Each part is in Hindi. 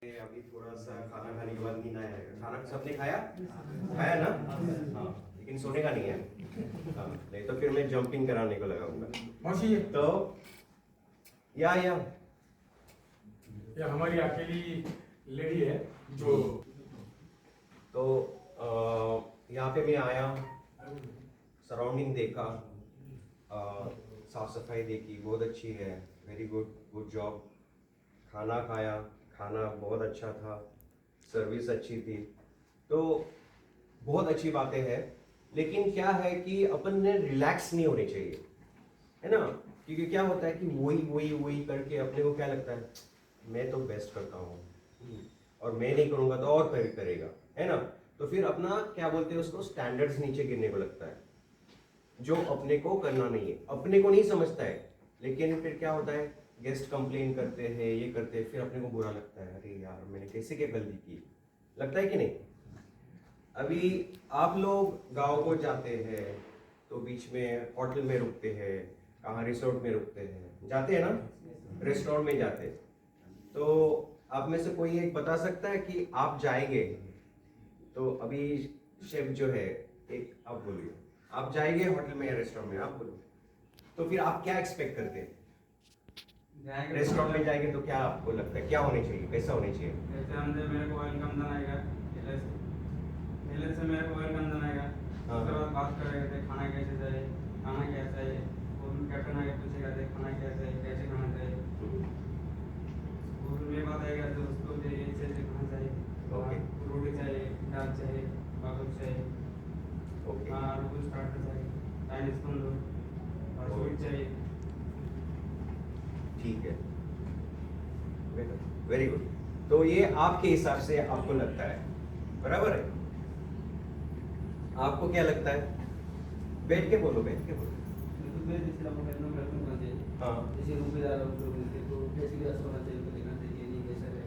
अभी थोड़ा सा खाना खाने के बाद नींद आया है। खाना सबने खाया खाया ना? हाँ, लेकिन सोने का नहीं है। हाँ, नहीं तो फिर मैं जंपिंग कराने को लगाऊंगा। तो या हमारी अकेली लेडी है जो तो यहाँ पे मैं आया, सराउंडिंग देखा, साफ सफाई देखी, बहुत अच्छी है, वेरी गुड जॉब। खाना खाया, खाना बहुत अच्छा था, सर्विस अच्छी थी, तो बहुत अच्छी बातें हैं। लेकिन क्या है कि अपन ने रिलैक्स नहीं होने चाहिए, है ना? क्योंकि क्या होता है कि वही करके अपने को क्या लगता है, मैं तो बेस्ट करता हूँ और मैं नहीं करूँगा तो और कोई करेगा, है ना? तो फिर अपना क्या बोलते हैं उसको, स्टैंडर्ड्स नीचे गिरने को लगता है, जो अपने को करना नहीं है, अपने को नहीं समझता है। लेकिन फिर क्या होता है, गेस्ट कंप्लेन करते हैं, ये करते हैं, फिर अपने को बुरा लगता है, अरे यार मैंने कैसे क्या गलती की, लगता है कि नहीं? अभी आप लोग गांव को जाते हैं तो बीच में होटल में रुकते हैं, कहाँ रिसोर्ट में रुकते हैं, जाते हैं ना, रेस्टोरेंट में जाते हैं। तो आप में से कोई एक बता सकता है कि आप जाएंगे तो अभी शेफ जो है, एक आप बोलिए, आप जाएंगे होटल में या रेस्टोरेंट में, आप बोलो, तो फिर आप क्या एक्सपेक्ट करते हैं? रेस्टोरेंट में जाएंगे तो क्या आपको लगता है क्या होने चाहिए, कैसा होने चाहिए? जैसे हमने मेरे को वेलकम बनाएगा, पहले से मेरे को वेलकम बनाएगा, उसके बाद बात करेगा थे खाना कैसे चाहिए, खाना क्या चाहिए, और कैप्टन आगे पूछेगा थे खाना कैसे है, कैसे खाना चाहिए, और ये बात आएगा तो उसको भी ऐसे खाना चाहिए, ओके, रोटी चाहिए, दाल चाहिए, बाबू चाहिए, ओके, हाँ कुछ स्टार्टर चाहिए, चाइनीज तंदूर और स्वीट चाहिए। ठीक है, वेरी गुड। तो ये आपके हिसाब से आपको लगता है बराबर है? आपको क्या लगता है? बैठ के बोलो, बैठ के बोलो। हाँ, जैसे रुपएदार तो कैसे भी ऐसा होना चाहिए, तो देखना चाहिए नहीं कैसा है,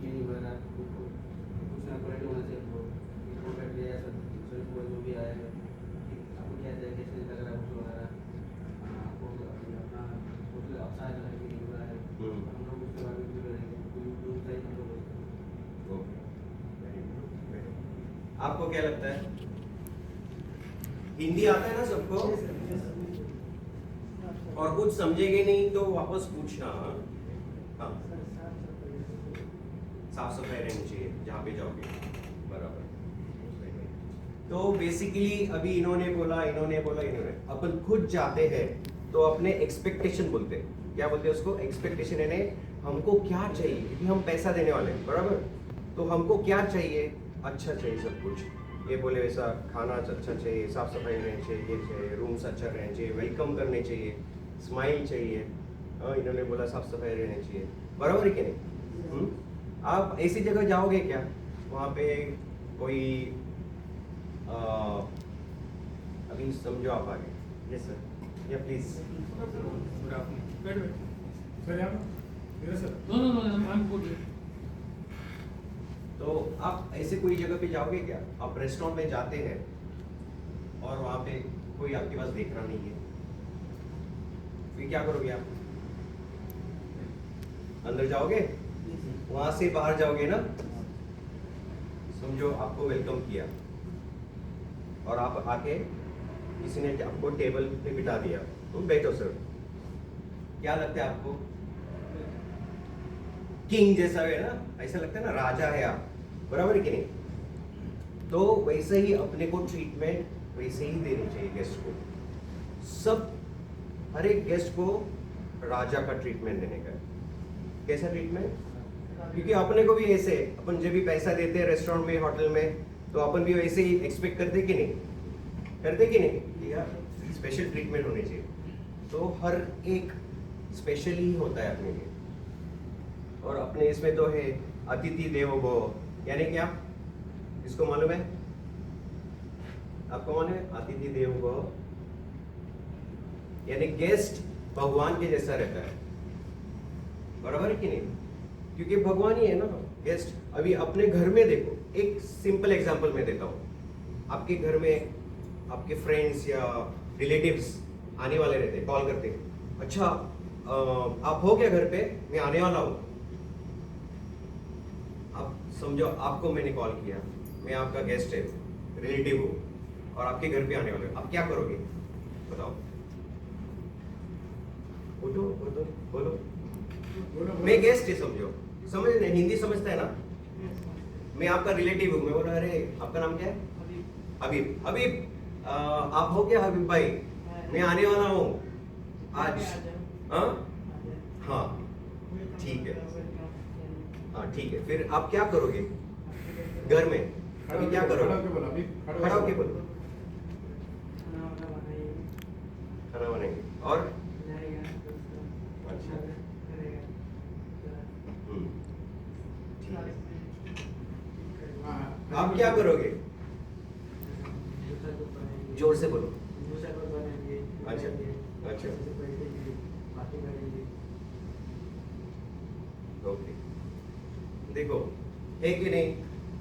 ये नहीं बना कुछ ना क्वालिटी होना चाहिए, वो बैठ गया ऐसा जो भी आएगा आपको क्या चाहिए, कैसे लग रहा है उसको वगैरह आपको अपना होटल अच्छा है कि नहीं हो रहा है, हम लोग उसके बारे में भी रहेंगे कोई रूम चाहिए हम लोग। Okay, very good. आपको क्या लगता है? हिंदी आता है ना सबको? और कुछ समझेंगे नहीं तो वापस पूछना। हाँ, साफ सफाई रहनी चाहिए जहाँ पे जाओगे, बराबर। तो बेसिकली अभी इन्होंने बोला, अपन खुद जाते हैं तो अपने एक्सपेक्टेशन बोलते हैं, क्या बोलते हैं उसको, एक्सपेक्टेशन, यानी हमको क्या चाहिए, क्योंकि हम पैसा देने वाले हैं, बराबर? तो हमको क्या चाहिए, अच्छा चाहिए सब कुछ, ये बोले वैसा खाना अच्छा चाहिए, साफ सफाई रहनी चाहिए, ये चाहिए, रूम्स अच्छा रहने चाहिए, वेलकम करने चाहिए, स्माइल चाहिए, इन्होंने बोला साफ सफाई रहनी चाहिए, बराबर है कि नहीं? आप ऐसी जगह जाओगे क्या वहाँ पे कोई अभी समझो आप आगे। यस सर, या प्लीज। तो आप ऐसे कोई जगह पे जाओगे क्या? आप रेस्टोरेंट में जाते हैं और वहाँ पे कोई आपके पास देख रहा नहीं है, फिर क्या करोगे आप? अंदर जाओगे, वहां से बाहर जाओगे ना, समझो आपको वेलकम किया और आप आके किसी ने आपको टेबल पे बिठा दिया, तुम बैठो सर, क्या लगता है आपको? किंग जैसा है ना, ऐसा लगता है ना, राजा है आप, बराबर कि नहीं? तो वैसे ही अपने को ट्रीटमेंट वैसे ही देनी चाहिए गेस्ट को, सब हर एक गेस्ट को राजा का ट्रीटमेंट देने का। कैसा ट्रीटमेंट? क्योंकि अपने को भी ऐसे, अपन जब भी पैसा देते हैं रेस्टोरेंट में, होटल में, तो अपन भी वैसे ही एक्सपेक्ट करते कि नहीं, कि यार स्पेशल ट्रीटमेंट होने चाहिए। तो हर एक स्पेशल ही होता है अपने लिए। और अपने इसमें तो है अतिथि देवो भव, यानी क्या, इसको मालूम है? आपको मालूम है अतिथि देवो भव, यानी गेस्ट भगवान के जैसा रहता है, बराबर है कि नहीं? क्योंकि भगवान ही है ना गेस्ट। अभी अपने घर में देखो, एक सिंपल एग्जांपल मैं देता हूँ। आपके घर में आपके फ्रेंड्स या रिलेटिव्स आने वाले रहते हैं, कॉल करते हैं, अच्छा आप हो क्या घर पे, मैं आने वाला हूँ, समझो आपको मैंने कॉल किया, मैं आपका गेस्ट है, रिलेटिव हूँ और आपके घर पे आने वाले हो, आप क्या करोगे बताओ? उठो उठो बोलो। मैं गेस्ट है, समझो, समझ नहीं, हिंदी समझता है ना? मैं आपका रिलेटिव हूँ, मैं बोला अरे आपका नाम क्या है? हबीब। हबीब आप हो क्या हबीब भाई? मैं आने वाला हूँ आज। हाँ हाँ ठीक है, हाँ ठीक है। फिर आप क्या करोगे घर में? अभी क्या करोगे? खड़ा होके बोलो। खाना बनाएंगे और अच्छा ठीक है। आप क्या करोगे? जोर से बोलो। अच्छा अच्छा ओके। देखो है कि नहीं,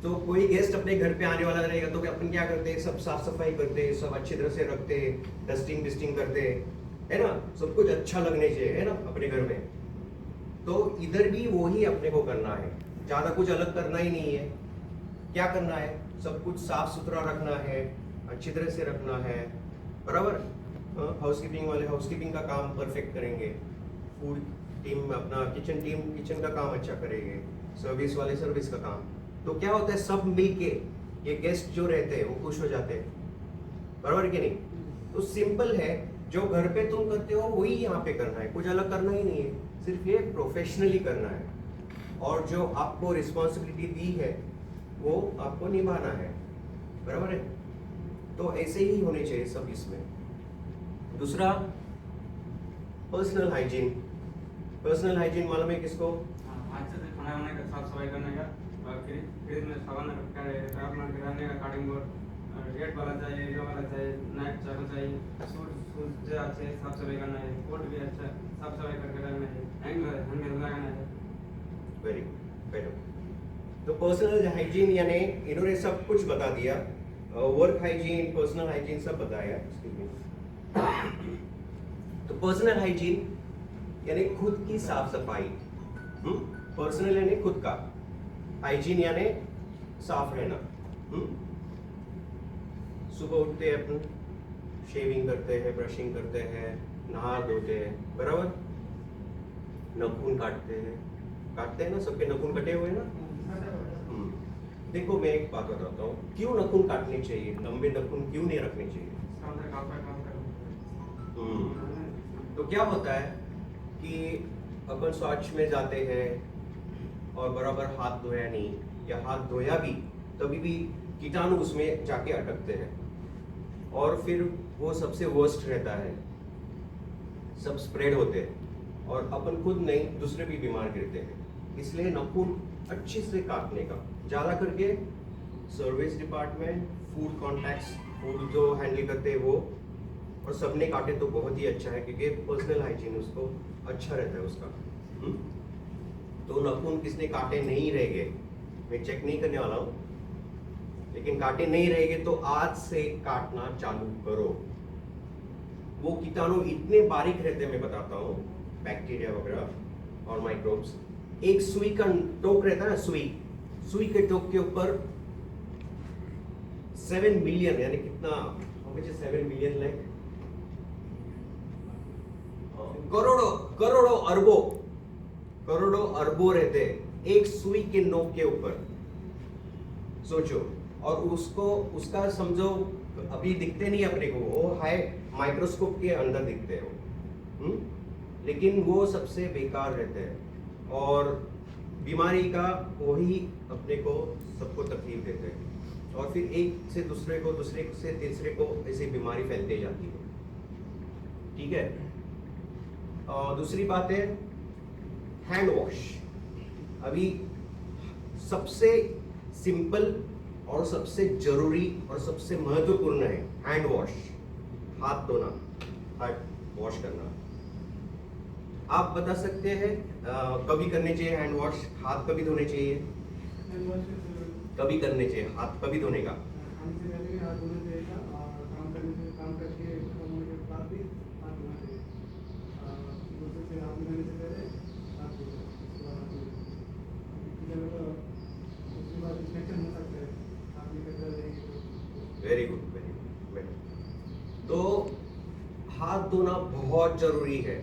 तो कोई गेस्ट अपने घर पे आने वाला रहेगा तो अपन क्या करते हैं, सब साफ सफाई करते हैं, सब अच्छी तरह से रखते हैं, डस्टिंग डिस्टिंग करते हैं, है ना? सब कुछ अच्छा लगने चाहिए, है ना, अपने घर में। तो इधर भी वही अपने को करना है, ज्यादा कुछ अलग करना ही नहीं है। क्या करना है? सब कुछ साफ सुथरा रखना है, अच्छी तरह से रखना है, बराबर। हाउसकीपिंग वाले हाउसकीपिंग का काम परफेक्ट करेंगे, फूड टीम अपना किचन टीम किचन का काम अच्छा करेंगे, सर्विस वाले सर्विस का काम। तो क्या होता है, सब मिलके ये गेस्ट जो रहते हैं वो खुश हो जाते हैं, बराबर कि नहीं? तो सिंपल है, जो घर पे तुम करते हो वही यहाँ पे करना है, कुछ अलग करना ही नहीं है, सिर्फ ये प्रोफेशनली करना है। और जो आपको रिस्पॉन्सिबिलिटी दी है वो आपको निभाना है, बराबर है? तो ऐसे ही होने चाहिए सब इसमें। दूसरा, पर्सनल हाइजीन। पर्सनल हाइजीन मालूम है किसको? अच्छे से खाना बनाने का, साफ सफाई करने का, और फ्रिज में सामान रखना गिराने का, कटिंग बोर्ड रेड वाला चाहिए, येलो वाला चाहिए, नाइट चाकू चाहिए, सूट जो अच्छे साफ सफाई करना है, कोट भी अच्छा साफ सफाई करके रखना है, हैंगर लगाना है। Very good. तो पर्सनल हाइजीन यानी इन्होंने सब कुछ बता दिया, वर्क हाइजीन, पर्सनल हाइजीन सब बताया। तो पर्सनल हाइजीन यानी खुद की साफ सफाई, पर्सनल यानी खुद का, हाइजीन यानी साफ रहना। सुबह उठते हैं अपन, शेविंग करते हैं, ब्रशिंग करते हैं, नहा धोते हैं, बराबर। नाखून काटते हैं ना, सबके नाखून कटे हुए हैं ना। देखो मैं एक बात बताता हूँ, क्यों नाखून काटने चाहिए, लंबे नाखून क्यों नहीं रखने चाहिए? तो क्या होता है कि अपन शौच में जाते हैं और बराबर हाथ धोया नहीं, या हाथ धोया भी तभी भी कीटाणु उसमें जाके अटकते हैं, और फिर वो सबसे वर्स्ट रहता है, सब स्प्रेड होते हैं और अपन खुद नहीं दूसरे भी बीमार गिरते हैं। इसलिए नाखून अच्छे से काटने का, ज़्यादा करके service department, food contacts, food जो हैंडल करते हैं वो, और सबने काटे तो बहुत ही अच्छा है, क्योंकि पर्सनल हाइजीन उसको अच्छा रहता है उसका। तो नाखून किसने काटे नहीं रह गए, मैं चेक नहीं करने वाला हूँ, लेकिन काटे नहीं रह गए तो आज से काटना चालू करो। वो कीटाणु इतने बारीक रहते हैं, मैं बताता हूँ, बैक्टीरिया वगैरह और माइक्रोब्स। एक सुई का टोक रहता है ना, सुई के टोक के ऊपर 7 मिलियन, यानी कितना, 7 मिलियन लाइक करोड़ों अरबों रहते हैं एक सुई के नोक के ऊपर, सोचो। और उसका समझो अभी दिखते नहीं अपने को, वो है माइक्रोस्कोप के अंदर दिखते हैं वो, लेकिन वो सबसे बेकार रहते हैं और बीमारी का वही अपने को सबको तकलीफ देते हैं, और फिर एक से दूसरे को, दूसरे से तीसरे को ऐसी बीमारी फैलती जाती है, ठीक है। और दूसरी बात है हैंड वॉश। अभी सबसे सिंपल और सबसे जरूरी और सबसे महत्वपूर्ण है हैंड वॉश, हाथ धोना, हाथ वॉश करना। आप बता सकते हैं कभी करने चाहिए हैंड वॉश, हाथ कभी धोने चाहिए, कभी करने चाहिए हाथ कभी धोने का? Very good, very good, very good. तो हाथ धोना बहुत जरूरी है।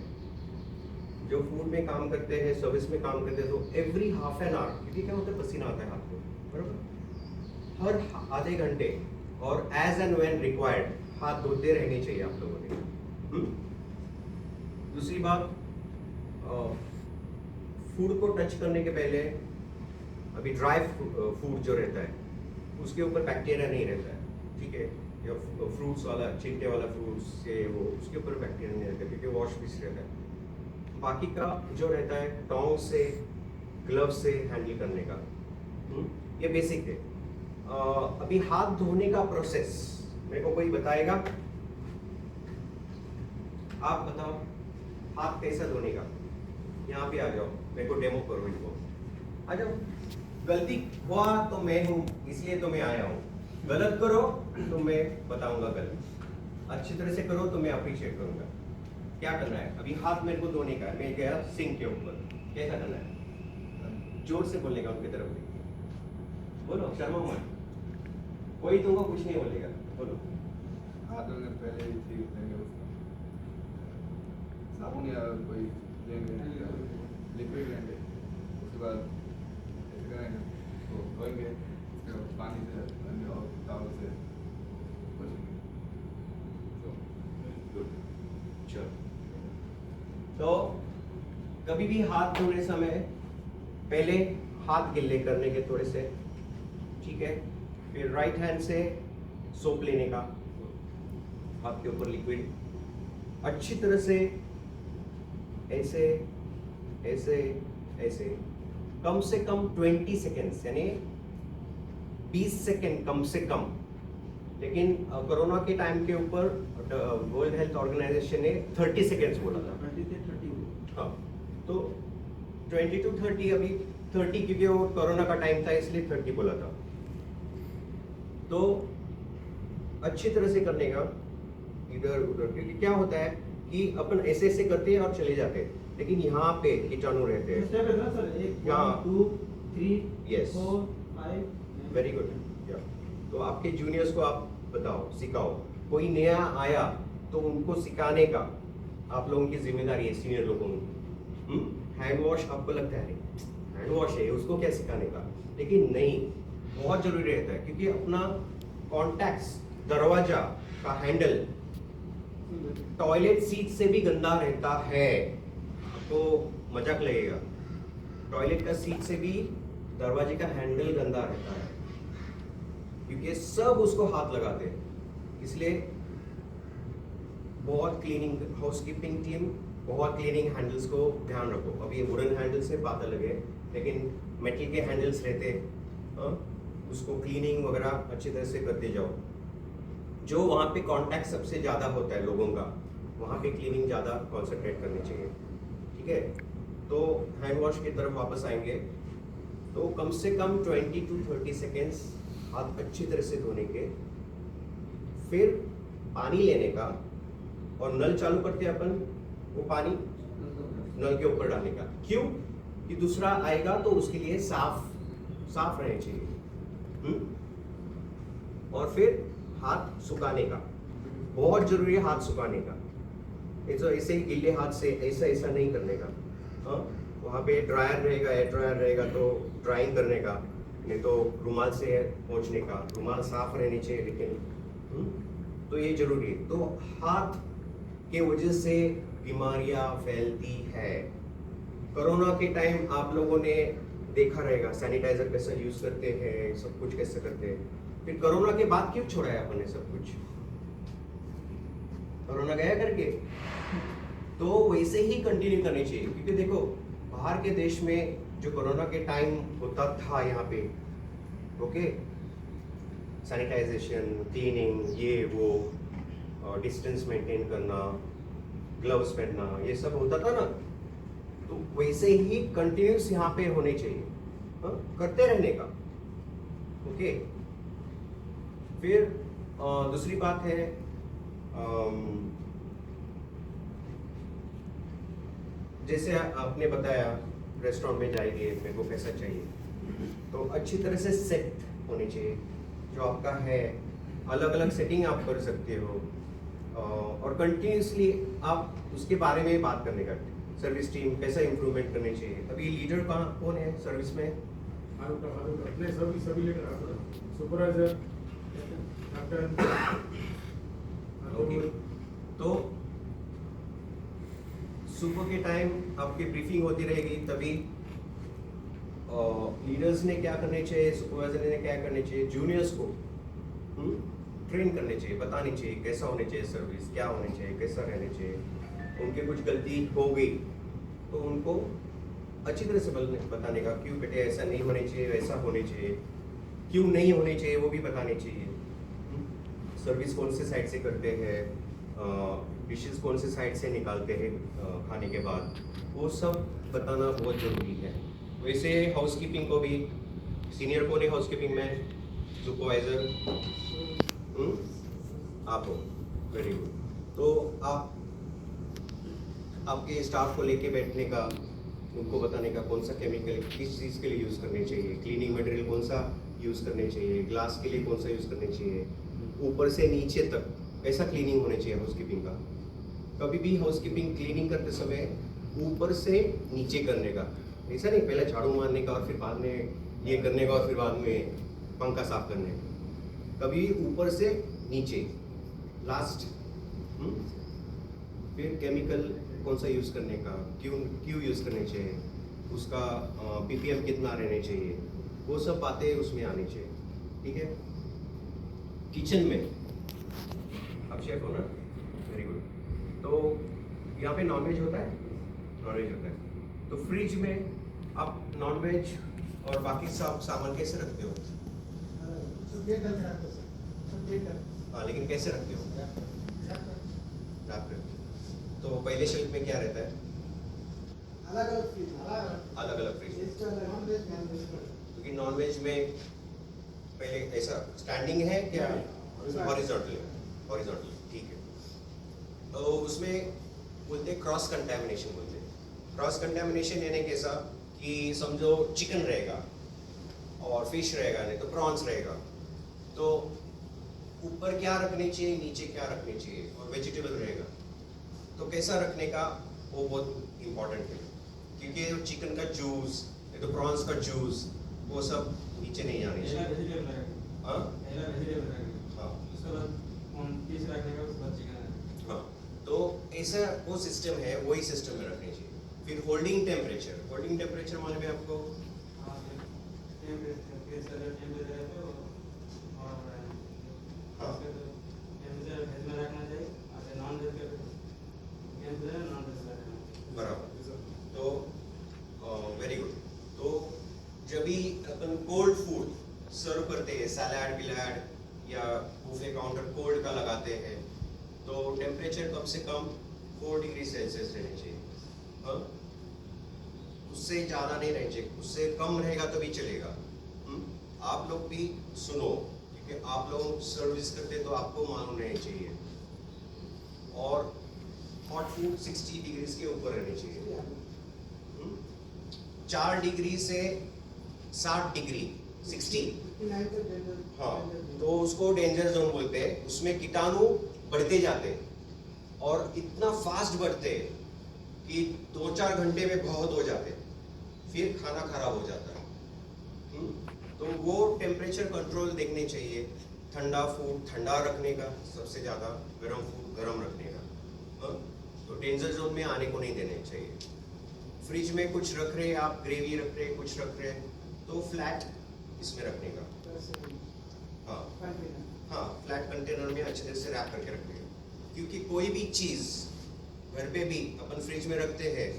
जो फूड में काम करते हैं, सर्विस में काम करते हैं, तो एवरी हाफ एन आवर, क्योंकि क्या होता है पसीना आता है हाथ को, बराबर, हर आधे घंटे और एज एंड व्हेन रिक्वायर्ड हाथ धोते रहने चाहिए आप लोगों ने। दूसरी बात, फूड को टच करने के पहले, अभी ड्राई फूड जो रहता है उसके ऊपर बैक्टीरिया नहीं रहता है, ठीक है, या फ्रूट्स वाला, छिलके वाला फ्रूट्स से वो, उसके ऊपर बैक्टीरिया नहीं रहता क्योंकि वॉश पीस रहता है। बाकी का जो रहता है टोंग से, ग्लव से हैंडल करने का, ये बेसिक है। अभी हाथ धोने का प्रोसेस मेरे को कोई बताएगा? आप बताओ हाथ कैसा धोने का। यहाँ पे आ जाओ, मेरे को डेमो करो इनको, आ जाओ। गलती हुआ तो मैं हूँ, इसलिए तो मैं आया हूँ। गलत करो तो मैं बताऊंगा गलत, अच्छी तरह से करो तो मैं अप्रिशिएट करूंगा। क्या करना है? अभी हाथ मेरे को धोने का है, मैं गया सिंक के ऊपर, कैसा करना है? जोर से बोलने का, उनकी तरफ बोलो, शर्मा मत, कोई तुमको कुछ नहीं बोलेगा, बोलो। हाथ धोने से पहले ही ठीक लेंगे उसका, साबुन या कोई लेंगे, लिक्विड लेंगे, उसके बाद ऐसे करेंगे तो धोएंगे, उसके बाद पानी से लेंगे और टॉवल से पोंछेंगे। तो गुड। चलो, तो कभी भी हाथ धोने समय पहले हाथ गिले करने के थोड़े से, ठीक है, फिर राइट हैंड से सोप लेने का, हाथ के ऊपर लिक्विड अच्छी तरह से ऐसे ऐसे ऐसे कम से कम 20 सेकेंड्स, यानी 20 सेकेंड कम से कम। लेकिन कोरोना के टाइम के ऊपर वर्ल्ड हेल्थ ऑर्गेनाइजेशन ने 30 सेकेंड्स बोला था। 20 से 30 हाँ, तो 20 to 30, अभी 30 क्योंकि वो कोरोना का टाइम था इसलिए 30 बोला था। तो अच्छी तरह से करने का, इधर उधर, क्योंकि क्या होता है कि अपन ऐसे ऐसे करते हैं और चले जाते हैं, लेकिन यहाँ पे कीटाणु रहते हैं। स्टेप है ना सर, 1 हाँ। 2 3 Yes. 4 5। Very good. तो आपके जूनियर्स को आप बताओ, सिखाओ। कोई नया आया तो उनको सिखाने का आप लोगों की जिम्मेदारी है, सीनियर लोगों की। हैंड वॉश आपको लगता है हैंड वॉश है, उसको क्या सिखाने का, लेकिन नहीं, बहुत जरूरी रहता है, क्योंकि अपना कॉन्टैक्ट्स, दरवाजा का हैंडल टॉयलेट सीट से भी गंदा रहता है। आपको मजाक लगेगा, टॉयलेट का सीट से भी दरवाजे का हैंडल गंदा रहता है, क्योंकि सब उसको हाथ लगाते हैं। इसलिए बहुत क्लीनिंग, हाउसकीपिंग टीम बहुत क्लीनिंग हैंडल्स को ध्यान रखो। अब ये वुडन हैंडल्स से बात अलग है, लेकिन मेटल के हैंडल्स रहते हैं, उसको क्लीनिंग वगैरह अच्छी तरह से करते जाओ। जो वहाँ पे कांटेक्ट सबसे ज़्यादा होता है लोगों का, वहाँ पे क्लीनिंग ज़्यादा कॉन्सेंट्रेट करनी चाहिए, ठीक है। तो हैंड वॉश की तरफ वापस आएंगे, तो कम से कम 20 to 30 सेकेंड्स हाथ अच्छी तरह से धोने के, फिर पानी लेने का, और नल चालू करते हैं अपन, वो पानी नल के ऊपर डालने का। क्यों? कि दूसरा आएगा तो उसके लिए साफ रहने चाहिए। और फिर हाथ सुखाने का, बहुत जरूरी है हाथ सुखाने का। ऐसे ही गिले हाथ से ऐसा नहीं करने का। वहाँ पे ड्रायर रहेगा, एयर ड्रायर रहेगा तो ड्राइंग करने का, नहीं तो रुमाल से पोंछने का। रुमाल साफ रहने चाहिए, लेकिन तो ये जरूरी है। तो हाथ के वजह से बीमारियां फैलती है। कोरोना के टाइम आप लोगों ने देखा रहेगा सैनिटाइजर कैसे यूज करते हैं, सब कुछ कैसे करते हैं। फिर कोरोना के बाद क्यों छोड़ा है अपन ने सब कुछ? कोरोना गया करके, तो वैसे ही कंटिन्यू करनी चाहिए। क्योंकि देखो बाहर के देश में जो कोरोना के टाइम होता था यहाँ पे, ओके, सैनिटाइजेशन, क्लीनिंग, ये वो, डिस्टेंस मेंटेन करना, ग्लव्स पहनना, ये सब होता था ना, तो वैसे ही कंटिन्यूस यहाँ पे होने चाहिए, करते रहने का, ओके। फिर दूसरी बात है, जैसे आपने बताया रेस्टोरेंट में जाइए, मेरे को कैसा चाहिए, तो अच्छी तरह से सेट होने चाहिए जो आपका है, अलग अलग सेटिंग आप कर सकते हो, और कंटिन्यूसली आप उसके बारे में बात करने का, सर्विस टीम कैसा इम्प्रूवमेंट करनी चाहिए। अभी लीडर कौन है सर्विस में? अपने सभी लेकर सुपरवाइजर ओके, तो सुबह के टाइम आपकी ब्रीफिंग होती रहेगी, तभी लीडर्स ने क्या करने चाहिए, सुपरवाइजर ने क्या करने चाहिए, जूनियर्स को ट्रेन करने चाहिए, बतानी चाहिए कैसा होने चाहिए सर्विस, क्या होने चाहिए, कैसा रहने चाहिए। उनके कुछ गलती हो गई तो उनको अच्छी तरह से बताने का, क्यों बेटे ऐसा नहीं होने चाहिए, वैसा होने चाहिए, क्यों नहीं होने चाहिए वो भी बताने चाहिए। सर्विस कौन से साइड से करते हैं, डिशेस कौन से साइड से निकालते हैं खाने के बाद, वो सब बताना बहुत ज़रूरी है। वैसे हाउसकीपिंग को भी, सीनियर कौन है हाउसकीपिंग में? सुपरवाइजर आप हो, वेरी गुड। तो आप आपके स्टाफ को लेके बैठने का, उनको बताने का कौन सा केमिकल किस चीज़ के लिए यूज़ करने चाहिए, क्लीनिंग मटेरियल कौन सा यूज़ करने चाहिए, ग्लास के लिए कौन सा यूज़ करने चाहिए, ऊपर से नीचे तक कैसा क्लीनिंग होने चाहिए हाउसकीपिंग का। कभी भी हाउसकीपिंग क्लीनिंग करते समय ऊपर से नीचे करने का, ऐसा नहीं पहले झाड़ू मारने का और फिर बाद में ये करने का और फिर बाद में पंखा साफ करने का। कभी ऊपर से नीचे लास्ट। फिर केमिकल कौन सा यूज़ करने का, क्यों यूज़ करने चाहिए, उसका पीपीएम कितना रहने चाहिए, वो सब बातें उसमें आनी चाहिए। ठीक है। किचन में आप शेफ हो ना, वेरी गुड। तो यहाँ पे नॉनवेज होता है, नॉनवेज होता है, तो फ्रिज में आप नॉनवेज और बाकी सब सामान कैसे रखते हो? हाँ, लेकिन कैसे रखते हो? रैप करके। तो पहले शेल्फ में क्या रहता है? अलग अलग फ्रिज। क्योंकि नॉनवेज में पहले ऐसा स्टैंडिंग है क्या, हॉरिजॉन्टली? हॉरिजॉन्टली, ठीक है। तो उसमें बोलते हैं क्रॉस कंटैमिनेशन बोलते हैं। क्रॉस कंटैमिनेशन यानी कैसा कि समझो चिकन रहेगा और फिश रहेगा, नहीं तो प्रॉन्स रहेगा, तो ऊपर क्या रखने चाहिए, नीचे क्या रखने चाहिए, और वेजिटेबल रहेगा तो कैसा रखने का, वो बहुत इम्पोर्टेंट है। क्योंकि चिकन का जूस, नहीं तो प्रॉन्स का जूस, वो सब नीचे नहीं आने चाहिए। हाँ हाँ, तो ऐसा वो सिस्टम है, वही सिस्टम में रखनी चाहिए। फिर होल्डिंग टेम्परेचर मालूम है आपको? बराबर। तो वेरी गुड। तो जब भी अपन कोल्ड फूड सर्व करते हैं, सैलाड विलाड या बुफे काउंटर कोल्ड का लगाते हैं, तो टेम्परेचर कम से कम 4 डिग्री सेल्सियस रहने चाहिए। हाँ, उससे ज़्यादा नहीं रहना चाहिए, उससे कम रहेगा तो भी चलेगा। आप लोग भी सुनो, क्योंकि आप लोग सर्विस करते तो आपको मालूम रहना चाहिए। और हॉट फूड 60 डिग्री के ऊपर रहने चाहिए। 4 डिग्री से 60 डिग्री 60, हाँ, तो उसको डेंजर जोन बोलते हैं। उसमें कीटाणु बढ़ते जाते हैं और इतना फास्ट बढ़ते हैं कि 2-4 घंटे में बहुत हो जाते हैं, फिर खाना खराब हो जाता है। तो वो टेम्परेचर कंट्रोल देखने चाहिए। ठंडा फूड ठंडा रखने का, सबसे ज़्यादा गर्म फूड गर्म रखने का। तो डेंजर जोन में आने को नहीं देने चाहिए। फ्रिज में कुछ रख रहे आप, ग्रेवी रख रहे, कुछ रख रहे, तो फ्लैट इसमें रखने का। हाँ, फ्लैट कंटेनर में अच्छे तरह से रैप करके रखने का। क्योंकि कोई भी चीज़ घर पे भी अपन फ्रिज में रखते हैं,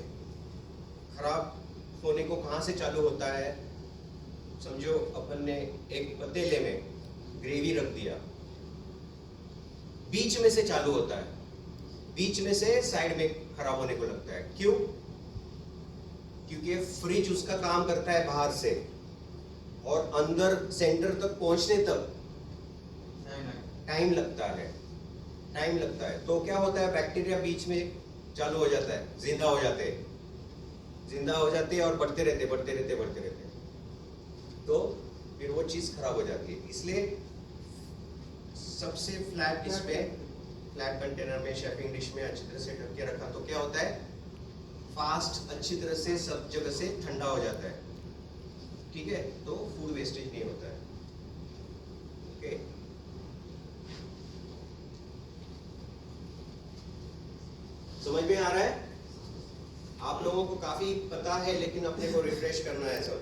खराब होने को कहाँ से चालू होता है? समझो अपन ने एक पतीले में ग्रेवी रख दिया, बीच में से चालू होता है, बीच में से साइड में खराब होने को लगता है। क्यों? क्योंकि फ्रिज उसका काम करता है बाहर से, और अंदर सेंटर तक पहुंचने तक टाइम लगता है। तो क्या होता है, बैक्टीरिया बीच में चालू हो जाता है, जिंदा हो जाते हैं और बढ़ते रहते, तो फिर वो चीज़ खराब हो जाती है। इसलिए सबसे फ्लैट डिश पे, फ्लैट कंटेनर में, शेफिंग डिश में अच्छी तरह से ढक के रखा तो क्या होता है, फास्ट अच्छी तरह से सब जगह से ठंडा हो जाता है, ठीक है, तो फूड वेस्टेज नहीं होता है। ओके, समझ में आ रहा है? आप लोगों को काफी पता है लेकिन अपने को रिफ्रेश करना है सब।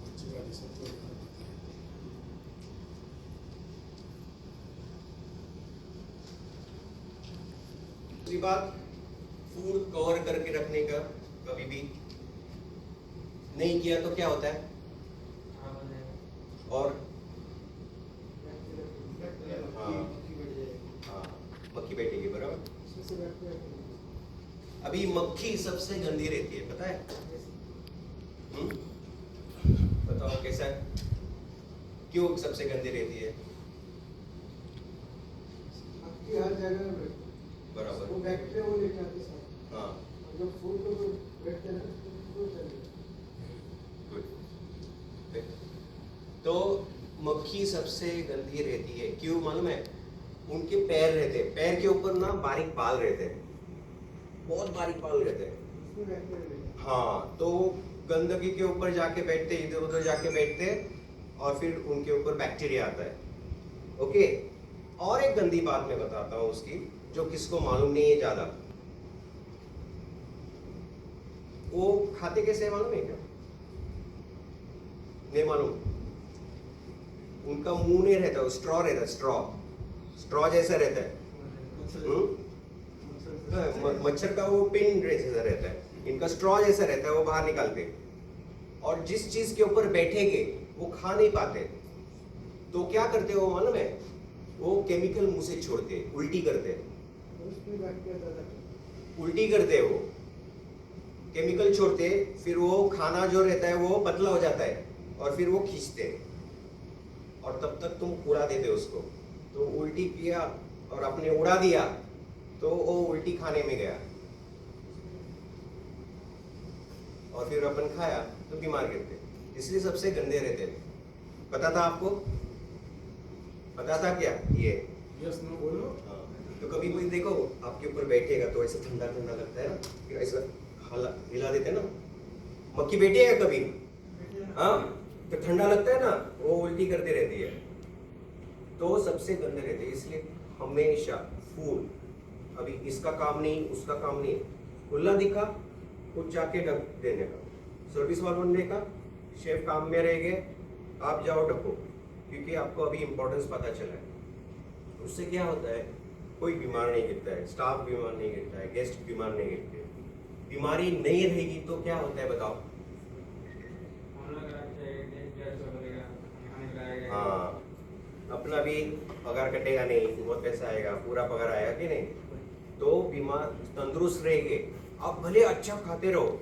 अच्छी बात है, सबको पता है। दूसरी बात, फूड कवर करके रखने का कभी भी नहीं किया तो क्या होता है, खराब हो जाएगा। और हाँ, हाँ, मक्खी बैठेगी, बराबर। अभी मक्खी सबसे गंदी रहती है, पता है? बताओ कैसा है? क्यों सबसे गंदी रहती है? हर जगह बराबर। वो बैठते वो लेके आते सब। हाँ, और जब फूड को बैठते हैं तो चलेगा। गुड। तो मक्खी सबसे गंदी रहती है, क्यों मालूम है? उनके पैर रहते हैं, पैर के ऊपर ना बारीक बाल रहते हैं, बहुत बारीक बाल रहते हैं। उसमें बैठते हैं। हाँ, तो गंदगी के ऊपर जाके बैठते, इधर उधर जाके बैठते और फिर उनके ऊपर बैक्टीरिया आता है। ओके, और एक गंदी बात मैं बताता हूँ उसकी, जो किसको मालूम नहीं है ज्यादा। वो खाते कैसे है मालूम है क्या? नहीं मालूम। उनका मुंह नहीं रहता, वो स्ट्रॉ रहता है, स्ट्रॉ जैसा रहता है। मच्छर का वो पिन जैसा रहता है, इनका स्ट्रॉ जैसा रहता है, वो बाहर निकालते हैं। और जिस चीज के ऊपर बैठेंगे वो खा नहीं पाते, तो क्या करते हो मालूम है? वो केमिकल मुंह से छोड़ते, उल्टी करते, उसमें बैठते हैं दादा। उल्टी करते वो केमिकल छोड़ते, फिर वो खाना जो रहता है वो पतला हो जाता है और फिर वो खींचते, और तब तक तुम उड़ा देते उसको। तो उल्टी किया और आपने उड़ा दिया तो वो उल्टी खाने में गया और फिर अपन खाया तो बीमार गिरते, इसलिए सबसे गंदे रहते। पता था आपको? पता था क्या ये? यस नो बोलो। हाँ, तो कभी कोई देखो आपके ऊपर बैठेगा तो ऐसे ठंडा ठंडा लगता है ना, फिर ऐसा हिला देते ना। मक्खी बैठी है कभी? हाँ, तो ठंडा लगता है ना, वो उल्टी करती रहती है, तो सबसे गंदे रहते हैं। इसलिए हमेशा फूड, अभी इसका काम नहीं, उसका काम नहीं, खुला दिखा कुछ जाके ढक देने का, सर्विस वालों का, शेफ काम में रहेंगे, आप जाओ ढको, क्योंकि आपको अभी इम्पोर्टेंस पता चला है। उससे क्या होता है, कोई बीमार नहीं गिरता है, स्टाफ बीमार नहीं गिरता है, गेस्ट बीमार नहीं गिरते। बीमारी नहीं रहेगी तो क्या होता है बताओ? हम लोग अच्छे गैस वगैरह खाने के लायक है। हाँ, अपना भी पगार कटेगा नहीं, बहुत पैसा आएगा, पूरा पगार आएगा कि नहीं, तो बीमार तंदुरुस्त रहेंगे। आप भले अच्छा खाते रहो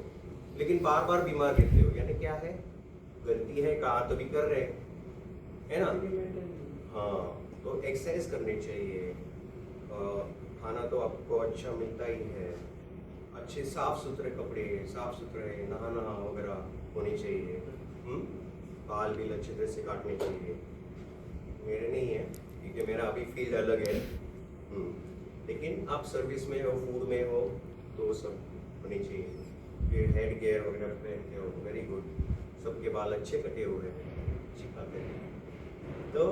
लेकिन बार बार बीमार गिरते हो, यानी क्या है, गलती है, कहा तो भी कर रहे है ना। हाँ, तो एक्सरसाइज करनी चाहिए, खाना तो आपको अच्छा मिलता ही है, अच्छे साफ सुथरे कपड़े, साफ सुथरे नहाना वगैरह होनी चाहिए, बाल भी अच्छे तरह से काटने चाहिए। मेरे नहीं है क्योंकि मेरा अभी फील्ड अलग है, लेकिन आप सर्विस में हो, फूड में हो, तो सब होनी चाहिए। फिर हेड गियर वगैरह पहनते हो, वेरी गुड, सबके बाल अच्छे कटे हुए हैं, अच्छी खाते हैं, तो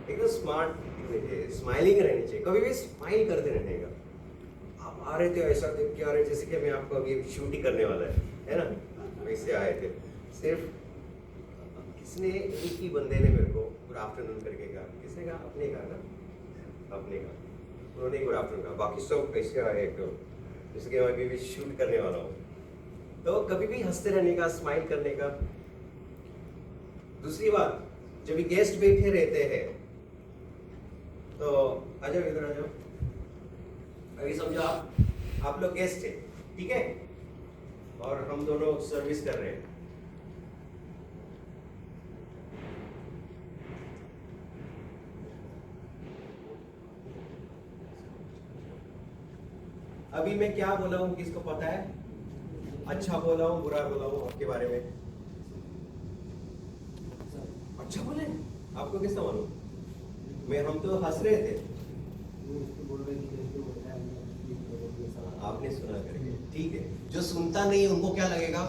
एकदम स्मार्ट स्माइलिंग रहनी चाहिए, कभी भी स्माइल करते रहने का। आप आ रहे थे ऐसा देख के आ रहे जैसे कि मैं आपको अभी शूटिंग करने वाला है ना, वैसे आए थे। सिर्फ किसने, एक ही बंदे ने मेरे को गुड आफ्टरनून करके कहा, किसने कहा? अपने कहा ना, अपने कहा, उन्होंने गुड आफ्टरनून कहा, बाकी सब कैसे आए तो जैसे कि मैं अभी भी शूट करने वाला हूँ। तो कभी भी हंसते रहने का, स्माइल करने का। दूसरी बात, जब भी गेस्ट बैठे रहते हैं तो आ जाओ, इधर आ जाओ। अभी समझो आप लोग गेस्ट हैं, ठीक है, और हम दोनों सर्विस कर रहे हैं। अभी मैं क्या बोला हूँ किसको पता है? अच्छा बोला हूँ, बुरा बोला हूँ आपके बारे में? अच्छा बोले, आपको किसका मालूम? हम तो हंस रहे थे, वो उसको बोल रहे हैं कि जैसे बोल रहा है ये करो, ये सब। आपने सुना करके, ठीक है। जो सुनता नहीं है उनको क्या लगेगा,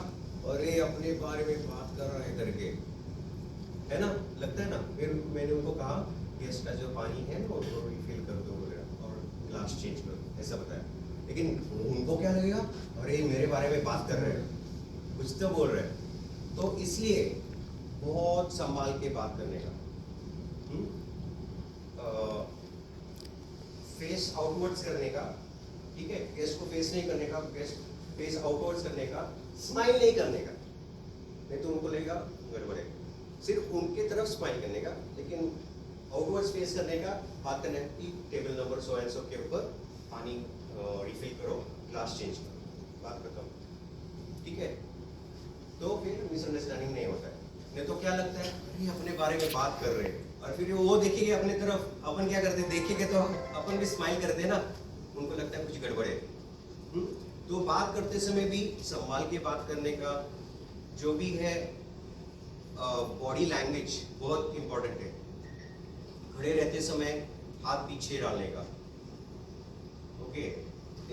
अरे अपने बारे में बात कर रहा है करके, है ना, लगता है ना। फिर मैंने उनको कहा गैस का जो पानी है ना वो रिफिल कर दो और ग्लास चेंज कर दो, ऐसा बताया। लेकिन उनको क्या लगेगा, अरे मेरे बारे में बात कर रहे हैं, कुछ तो बोल रहे हैं। तो इसलिए बहुत संभाल के बात करने का, फेस आउटवर्ड्स करने का, ठीक है, गेस्ट को फेस नहीं करने का, गेस्ट फेस आउटवर्ड्स करने का, स्माइल नहीं करने का, नहीं तो उनको लगेगा गड़बड़ है। सिर्फ उनके तरफ स्माइल करने का, लेकिन आउटवर्ड्स फेस करने का, बात करने की table number so and so के ऊपर पानी रिफिल करो, ग्लास चेंज करो, बात खत्म, ठीक है। तो फिर मिसअंडरस्टैंडिंग नहीं होता है। नहीं तो क्या लगता है, अरे अपने बारे में बात कर रहे हैं, और फिर वो देखेंगे अपने तरफ, अपन क्या करते हैं, देखेंगे तो अपन भी स्माइल करते हैं ना, उनको लगता है कुछ गड़बड़ है। तो बात करते समय भी संभाल के बात करने का, जो भी है बॉडी लैंग्वेज बहुत इंपॉर्टेंट है। खड़े रहते समय हाथ पीछे डालने का, ओके,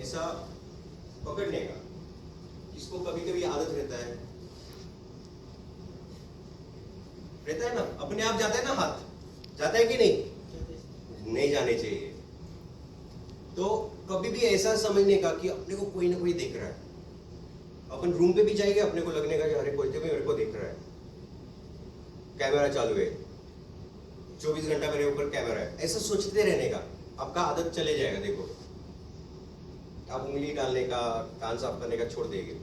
ऐसा पकड़ने का। इसको कभी कभी आदत रहता है ना, अपने आप जाता है ना, हाथ जाता है कि नहीं, नहीं जाने चाहिए। तो कभी भी ऐसा समझने का कि अपने को कोई ना कोई देख रहा है। अपन रूम पे भी जाएंगे, अपने को लगने का कि अरे कोई तो भी मेरे को देख रहा है, कैमरा चालू है, 24 घंटा मेरे ऊपर कैमरा है, ऐसा सोचते रहने का आपका आदत चले जाएगा। देखो आप उंगली डालने का, कान साफ करने का छोड़ देंगे,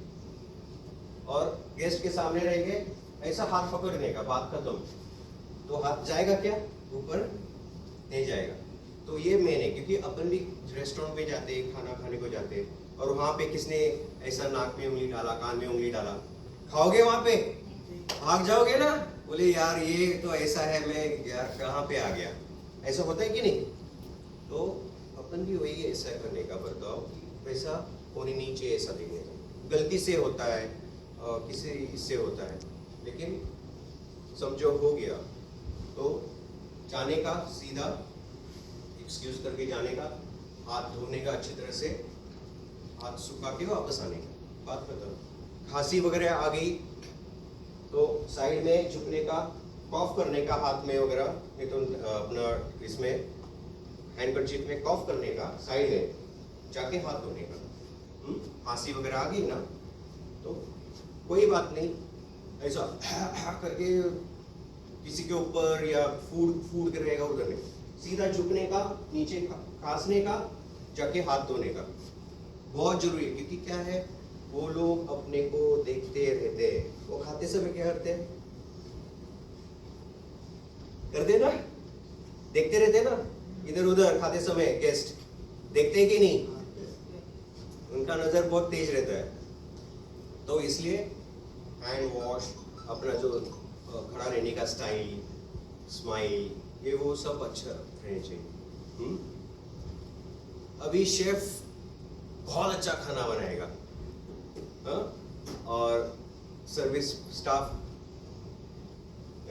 और गेस्ट के सामने रहेंगे, ऐसा हाथ पकड़ने का, बात खत्म। तो हाथ जाएगा क्या, ऊपर नहीं जाएगा। तो ये मेन है, क्योंकि अपन भी रेस्टोरेंट में जाते हैं, खाना खाने को जाते हैं, और वहाँ पे किसने ऐसा नाक में उंगली डाला, कान में उंगली डाला, खाओगे वहाँ पे, भाग जाओगे ना, बोले यार ये तो ऐसा है, मैं यार कहाँ पे आ गया, ऐसा होता है कि नहीं। तो अपन भी वही ऐसा करने का बर्ताव, वैसा होने नहीं चाहिए, ऐसा देखने का। गलती से होता है, किसी इससे होता है, लेकिन समझो हो गया तो जाने का, सीधा एक्सक्यूज करके जाने का, हाथ धोने का अच्छी तरह से, हाथ सुखा के वापस आने का, बात खत्म। खांसी वगैरह आ गई तो साइड में झुकने का, कॉफ करने का हाथ में वगैरह, नहीं तो अपना इसमें हैंडकरचीफ में कॉफ करने का, साइड में जाके हाथ धोने का। खांसी वगैरह आ गई ना तो कोई बात नहीं, ऐसा करके किसी के ऊपर या फूड कर रहेगा उधर नहीं, सीधा झुकने का, नीचे खांसने का, जाके हाथ धोने का, बहुत जरूरी है। क्योंकि क्या है, वो लोग अपने को देखते रहते हैं। वो खाते समय क्या करते हैं, करते ना, देखते रहते हैं ना, इधर उधर खाते समय गेस्ट देखते हैं कि नहीं, उनका नजर बहुत तेज रहता है। तो इसलिए हैंड वॉश, अपना जो खड़ा रहने का स्टाइल, स्माइल, ये वो सब अच्छा रहना चाहिए। अभी शेफ बहुत अच्छा खाना बनाएगा, और सर्विस स्टाफ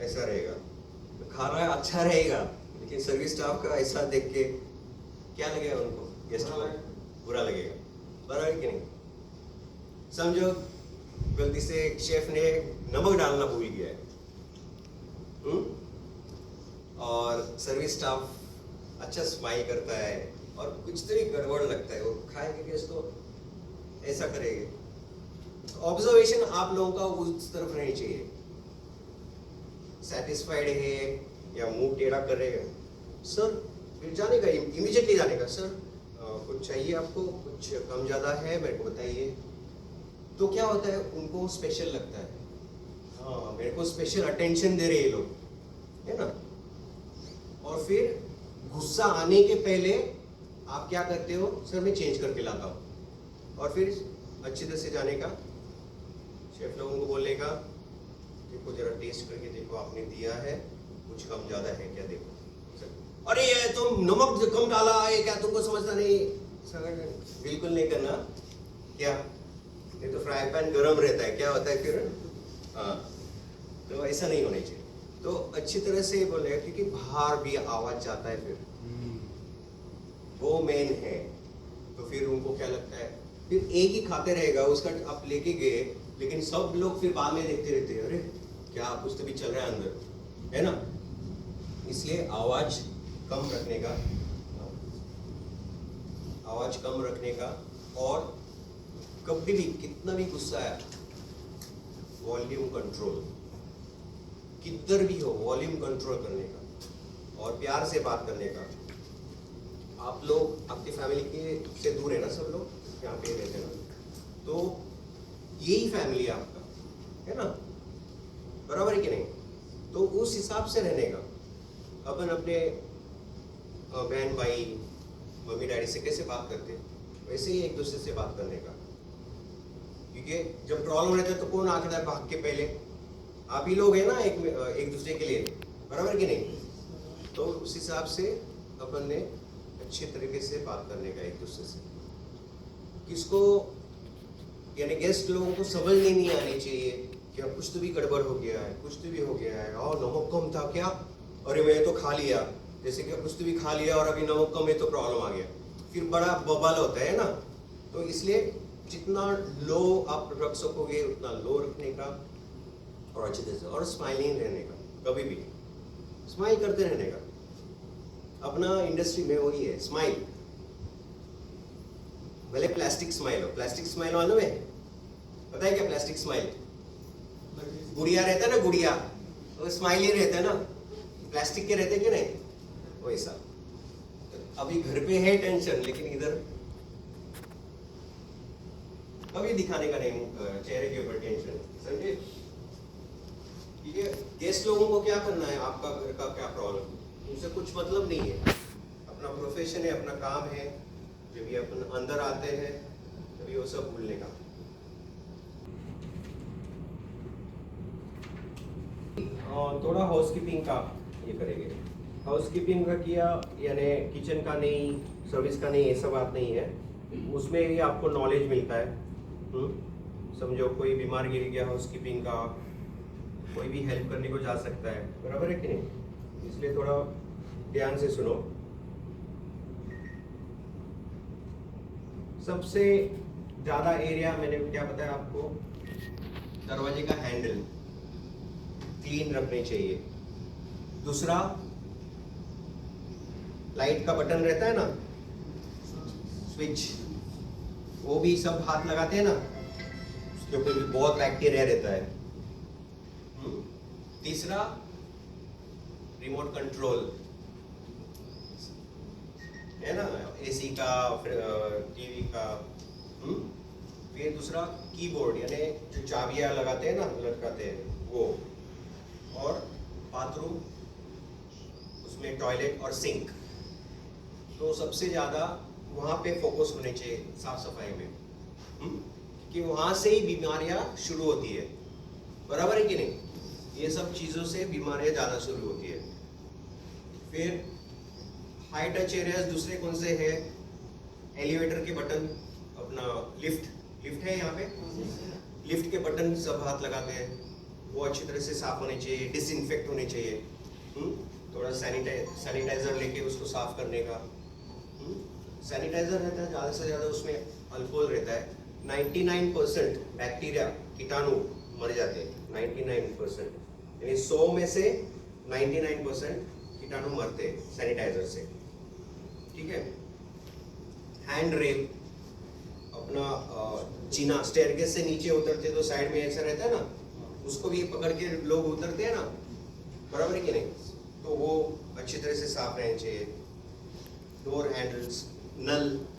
ऐसा रहेगा, खाना अच्छा रहेगा, लेकिन सर्विस स्टाफ का ऐसा देख के क्या लगेगा उनको, गेस्ट को बुरा लगेगा, बराबर है कि नहीं। समझो गलती से शेफ ने नमक डालना भूल गया है, और सर्विस स्टाफ अच्छा स्माइल करता है, और कुछ तो ही गड़बड़ लगता है, वो खाएंगे गेस्ट तो ऐसा करेंगे। ऑब्जर्वेशन आप लोगों का उस तरफ रहनी चाहिए, सेटिस्फाइड है या मुंह टेढ़ा करेगा, सर फिर जाने का, इमीडिएटली जाने का, सर कुछ चाहिए आपको, कुछ कम ज़्यादा है मेरे को बताइए। तो क्या होता है, उनको स्पेशल लगता है, हाँ मेरे को स्पेशल अटेंशन दे रहे ये लोग, है ना। और फिर गुस्सा आने के पहले आप क्या करते हो, सर मैं चेंज करके लाता हूँ, और फिर अच्छी तरह से जाने का, शेफ लोगों को बोलने का, देखो जरा टेस्ट करके देखो, आपने दिया है कुछ कम ज़्यादा है क्या, देखो अरे ये तुम नमक कम डाला है क्या, तुमको समझता नहीं, सर बिल्कुल नहीं करना, क्या ये तो फ्राई पैन गरम रहता है, क्या होता है फिर, हाँ तो ऐसा नहीं होना चाहिए। तो अच्छी तरह से बोले, क्योंकि बाहर भी आवाज जाता है फिर वो मेन है। तो फिर उनको क्या लगता है, फिर एक ही खाते रहेगा उसका, आप लेके गए लेकिन सब लोग फिर बाद में देखते रहते हैं, अरे क्या कुछ तो भी चल रहा है अंदर, है ना। इसलिए आवाज कम रखने का, आवाज कम रखने का, और कभी भी कितना भी गुस्सा है वॉल्यूम कंट्रोल, किधर भी हो वॉल्यूम कंट्रोल करने का और प्यार से बात करने का। आप लोग आपकी फैमिली के से दूर है ना, सब लोग यहाँ पे रहते हैं ना, तो यही फैमिली है आपका, है ना, बराबर है कि नहीं। तो उस हिसाब से रहने का, अपन अपने बहन भाई मम्मी डैडी से कैसे बात करते वैसे ही एक दूसरे से बात करने का। क्योंकि जब प्रॉब्लम रहता है तो कौन आता है भाग के, पहले आप ही लोग हैं ना एक दूसरे के लिए, बराबर कि नहीं। तो उस हिसाब से अपन ने अच्छे तरीके से बात करने का एक दूसरे से। किसको यानी गेस्ट लोगों को समझ नहीं आनी चाहिए कि कुछ तो भी गड़बड़ हो गया है, कुछ तो भी हो गया है, और नमक कम था क्या, अरे मैं तो खा लिया, जैसे कि कुछ तो भी खा लिया और अभी नमक कम है तो प्रॉब्लम आ गया, फिर बड़ा बवाल होता है ना। तो इसलिए जितना लो आप रख सकोगे उतना लो रखने का, और अच्छे तरह से, और स्माइलिंग रहने का, कभी भी स्माइल करते रहने का। अपना इंडस्ट्री में वही है, स्माइल, भले प्लास्टिक स्माइल हो। प्लास्टिक स्माइल मालूम है, पता है क्या प्लास्टिक स्माइल? गुड़िया रहता है ना, गुड़िया, वो स्माइल ही रहता है ना, प्लास्टिक के रहते कि नहीं, वैसा। अभी घर पे है टेंशन, लेकिन इधर कभी दिखाने का नहीं चेहरे के ऊपर टेंशन, समझे। ठीक है, गेस्ट लोगों को क्या करना है, आपका घर का क्या प्रॉब्लम, उनसे कुछ मतलब नहीं है। अपना प्रोफेशन है, अपना काम है, जब भी अपन अंदर आते हैं तभी वो सब भूलने का। थोड़ा हाउसकीपिंग का ये करेंगे। हाउसकीपिंग का किया यानी किचन का नहीं, सर्विस का नहीं, ऐसा बात नहीं है, उसमें भी आपको नॉलेज मिलता है। समझो कोई बीमार गिर गया, हाउसकीपिंग का कोई भी हेल्प करने को जा सकता है, बराबर है कि नहीं। इसलिए थोड़ा ध्यान से सुनो। सबसे ज्यादा एरिया मैंने क्या बताया आपको, दरवाजे का हैंडल क्लीन रखने चाहिए। दूसरा, लाइट का बटन रहता है ना, स्विच, वो भी सब हाथ लगाते हैं ना, उसके ऊपर भी बहुत बैक्टीरिया रहता है। तीसरा, रिमोट कंट्रोल है ना, एसी का, टीवी का। फिर दूसरा, कीबोर्ड यानी जो चाबियां लगाते हैं ना, लटकाते हैं वो, और बाथरूम, उसमें टॉयलेट और सिंक। तो सबसे ज्यादा वहां पे फोकस होने चाहिए साफ सफाई में, कि वहां से ही बीमारियां शुरू होती है, बराबर है कि नहीं। ये सब चीजों से बीमारियां ज्यादा शुरू होती है। फिर हाई टच एरियाज दूसरे कौन से है, एलिवेटर के बटन, अपना लिफ्ट है यहाँ पे, लिफ्ट के बटन सब हाथ लगाते हैं, वो अच्छी तरह से साफ होने चाहिए, डिसइंफेक्ट होने चाहिए। थोड़ा सैनिटाइजर लेके उसको साफ करने का। सैनिटाइजर रहता है ज़्यादा से ज़्यादा, उसमें अल्कोहल रहता है। 99% बैक्टीरिया कीटाणु मर जाते हैं, 99%, यानी 100 में से 99% कीटाणु मरते हैं सैनिटाइजर से। ठीक है। हैंड रेल, अपना जीना, स्टेयरकेस से नीचे उतरते तो साइड में ऐसा रहता है ना, उसको भी पकड़ के लोग उतरते हैं ना, बराबर है कि नहीं। तो वो अच्छी तरह से साफ रहने चाहिए। डोर हैंडल्स, नल